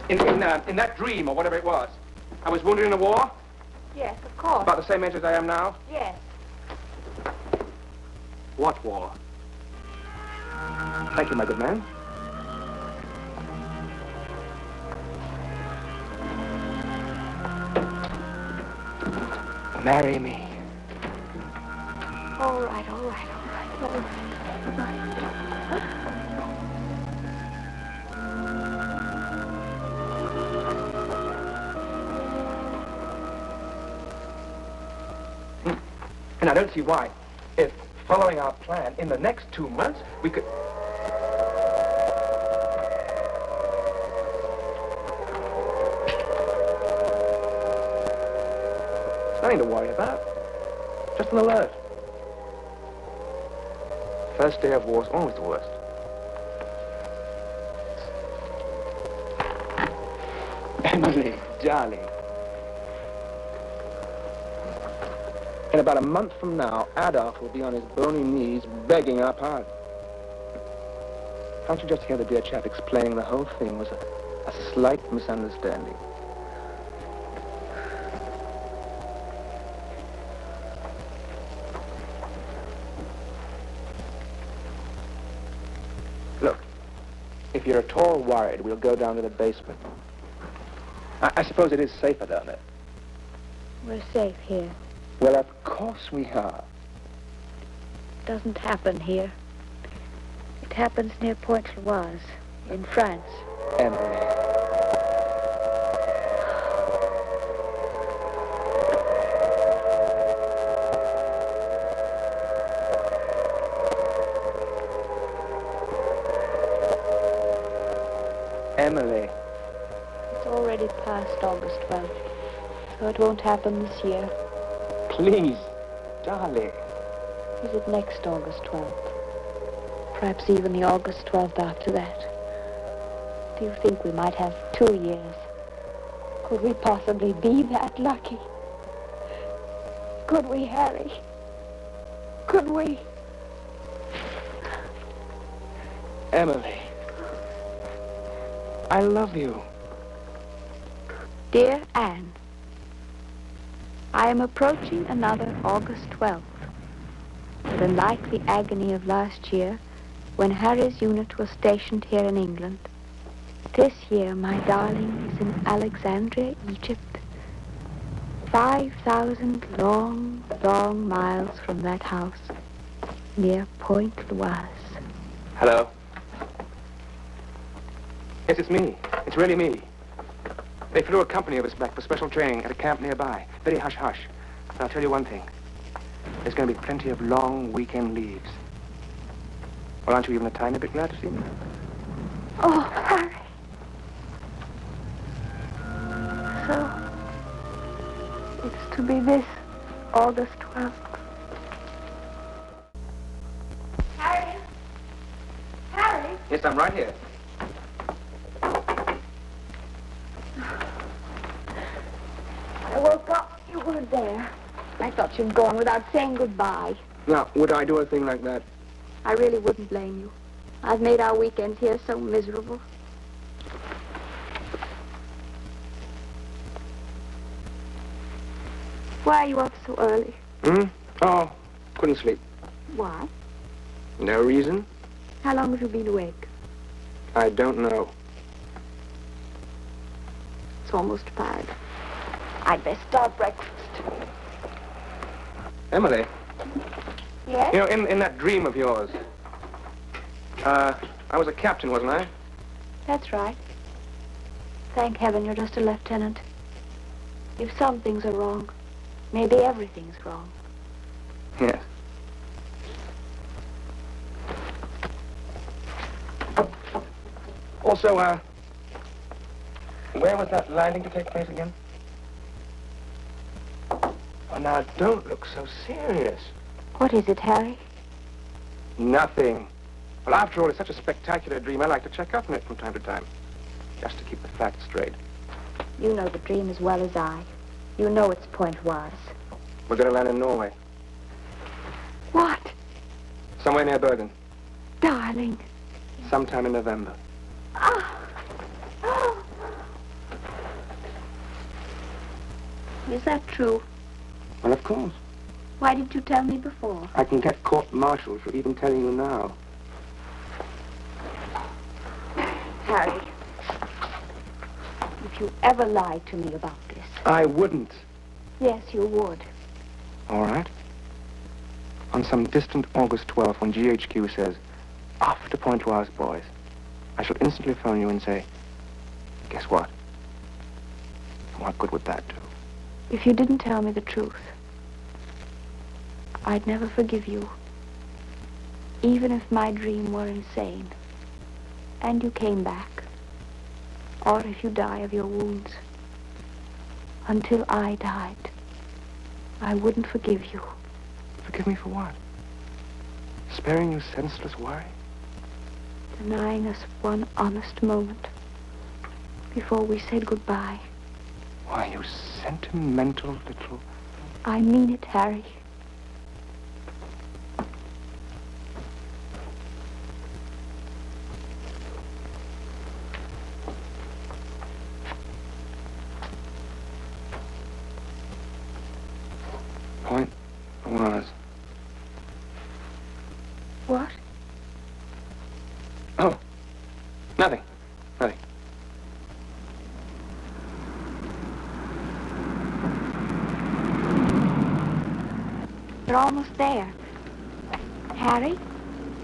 In that dream, or whatever it was, I was wounded in the war? Yes, of course. About the same age as I am now? Yes. What war? Thank you, my good man. Marry me. All right, all right, all right, all right. And I don't see why, if following our plan, in the next 2 months, we could... It's nothing to worry about. Just an alert. First day of war is always the worst. Emily, darling. In about a month from now, Adolf will be on his bony knees begging our pardon. Can't you just hear the dear chap explaining the whole thing was a slight misunderstanding? Look, if you're at all worried, we'll go down to the basement. I suppose it is safer down there. We're safe here. Well, of course we are. It doesn't happen here. It happens near Pointe-Loise, in France. Emily. Emily. It's already past August 12th, so it won't happen this year. Please, darling. Is it next August 12th? Perhaps even the August 12th after that. Do you think we might have 2 years? Could we possibly be that lucky? Could we, Harry? Could we? Emily. I love you. Dear Anne, I am approaching another August 12th. But unlike the agony of last year, when Harry's unit was stationed here in England, this year my darling is in Alexandria, Egypt. 5,000 long, long miles from that house, near Pointe-Loise. Hello? Yes, it's me. It's really me. They flew a company of us back for special training at a camp nearby. Very hush-hush. And I'll tell you one thing. There's going to be plenty of long weekend leaves. Well, aren't you even a tiny bit glad to see me? Oh, Harry. So, it's to be this August 12th. Harry? Harry? Yes, I'm right here. I woke up. You weren't there. I thought you'd gone without saying goodbye. Now, would I do a thing like that? I really wouldn't blame you. I've made our weekends here so miserable. Why are you up so early? Oh, couldn't sleep. Why? No reason? How long have you been awake? I don't know. It's almost 5. I'd best start breakfast. Emily. Yes? You know, in that dream of yours, I was a captain, wasn't I? That's right. Thank heaven you're just a lieutenant. If some things are wrong, maybe everything's wrong. Yes. Also, where was that landing to take place again? Oh, now, don't look so serious. What is it, Harry? Nothing. Well, after all, it's such a spectacular dream, I like to check up on it from time to time. Just to keep the facts straight. You know the dream as well as I. You know it's Pointe-Loise. We're going to land in Norway. What? Somewhere near Bergen. Darling. Sometime in November. Is that true? Well, of course. Why didn't you tell me before? I can get court-martialed for even telling you now. Harry, if you ever lied to me about this... I wouldn't. Yes, you would. All right. On some distant August 12th, when GHQ says, off to Point Noir's boys, I shall instantly phone you and say, guess what? What good would that do? If you didn't tell me the truth, I'd never forgive you. Even if my dream were insane, and you came back, or if you die of your wounds. Until I died, I wouldn't forgive you. Forgive me for what? Sparing you senseless worry? Denying us one honest moment before we said goodbye. Why, you sentimental little... I mean it, Harry. Point was... What? Oh, nothing. Nothing. We're almost there. Harry,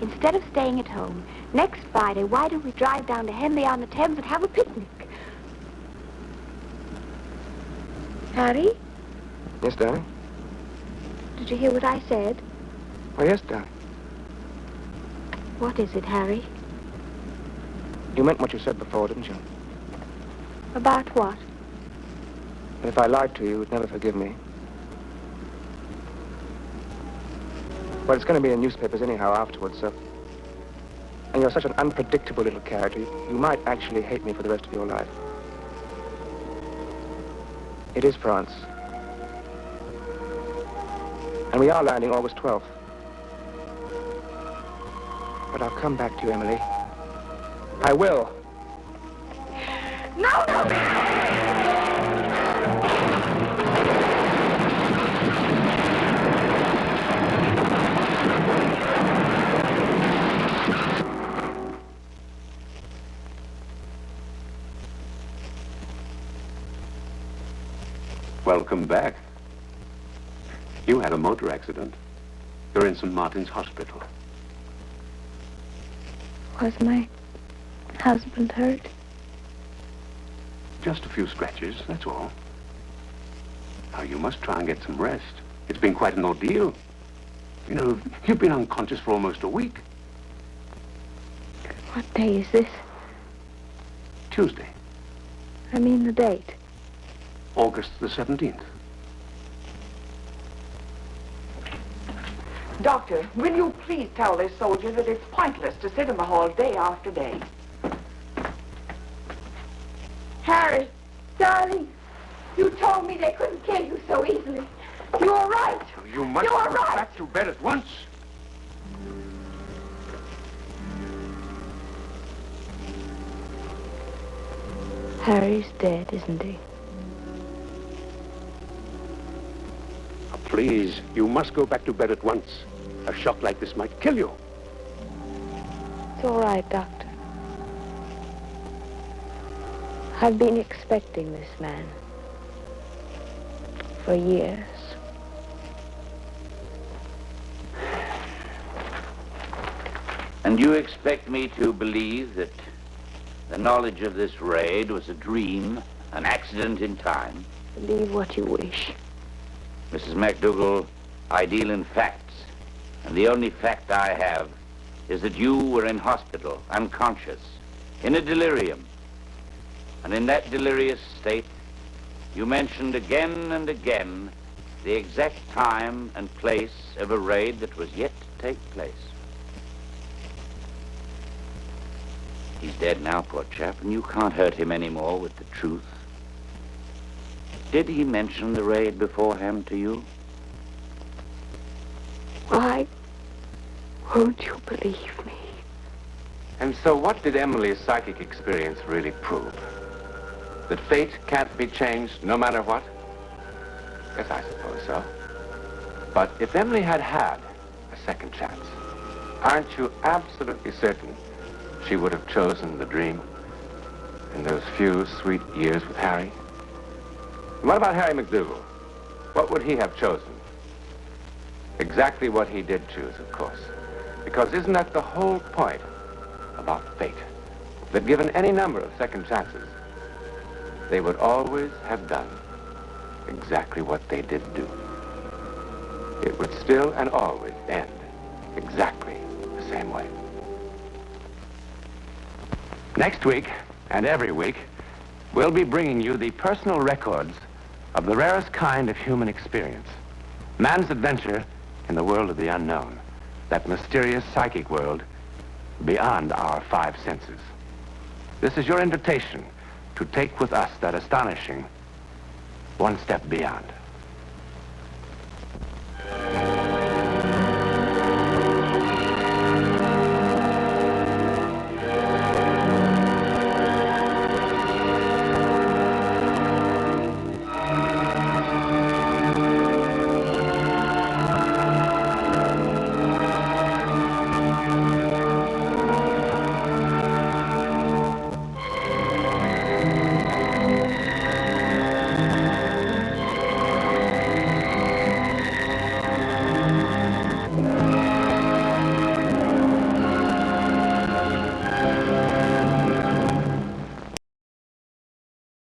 instead of staying at home, next Friday, why don't we drive down to Henley-on-the-Thames and have a picnic? Harry, Yes, darling? did you hear what I said? Oh, yes, darling. What is it, Harry? You meant what you said before, didn't you? About what? If I lied to you, you'd never forgive me. Well, it's going to be in newspapers anyhow afterwards, so... And you're such an unpredictable little character, you might actually hate me for the rest of your life. It is France. And we are landing August 12th. But I'll come back to you, Emily. I will. No, no! Welcome back. You had a motor accident. You're in St. Martin's Hospital. Was my husband hurt? Just a few scratches, that's all. Now, you must try and get some rest. It's been quite an ordeal. You know, you've been unconscious for almost a week. What day is this? Tuesday, I mean the date. August the 17th. Doctor, will you please tell this soldier that it's pointless to sit in the hall day after day? Harry, darling, you told me they couldn't kill you so easily. You were right. You must You are go right. back to bed at once. Harry's dead, isn't he? Please, you must go back to bed at once. A shock like this might kill you. It's all right, Doctor. I've been expecting this man for years. And you expect me to believe that the knowledge of this raid was a dream, an accident in time? Believe what you wish. Mrs. MacDougall, I deal in facts. And the only fact I have is that you were in hospital, unconscious, in a delirium. And in that delirious state, you mentioned again and again the exact time and place of a raid that was yet to take place. He's dead now, poor chap, and you can't hurt him anymore with the truth. Did he mention the raid beforehand to you? Why won't you believe me? And so what did Emily's psychic experience really prove? That fate can't be changed no matter what? Yes, I suppose so. But if Emily had had a second chance, aren't you absolutely certain she would have chosen the dream in those few sweet years with Harry? What about Harry McDougal? What would he have chosen? Exactly what he did choose, of course. Because isn't that the whole point about fate? That given any number of second chances, they would always have done exactly what they did do. It would still and always end exactly the same way. Next week, and every week, we'll be bringing you the personal records of the rarest kind of human experience. Man's adventure in the world of the unknown. That mysterious psychic world beyond our five senses. This is your invitation to take with us that astonishing one step beyond.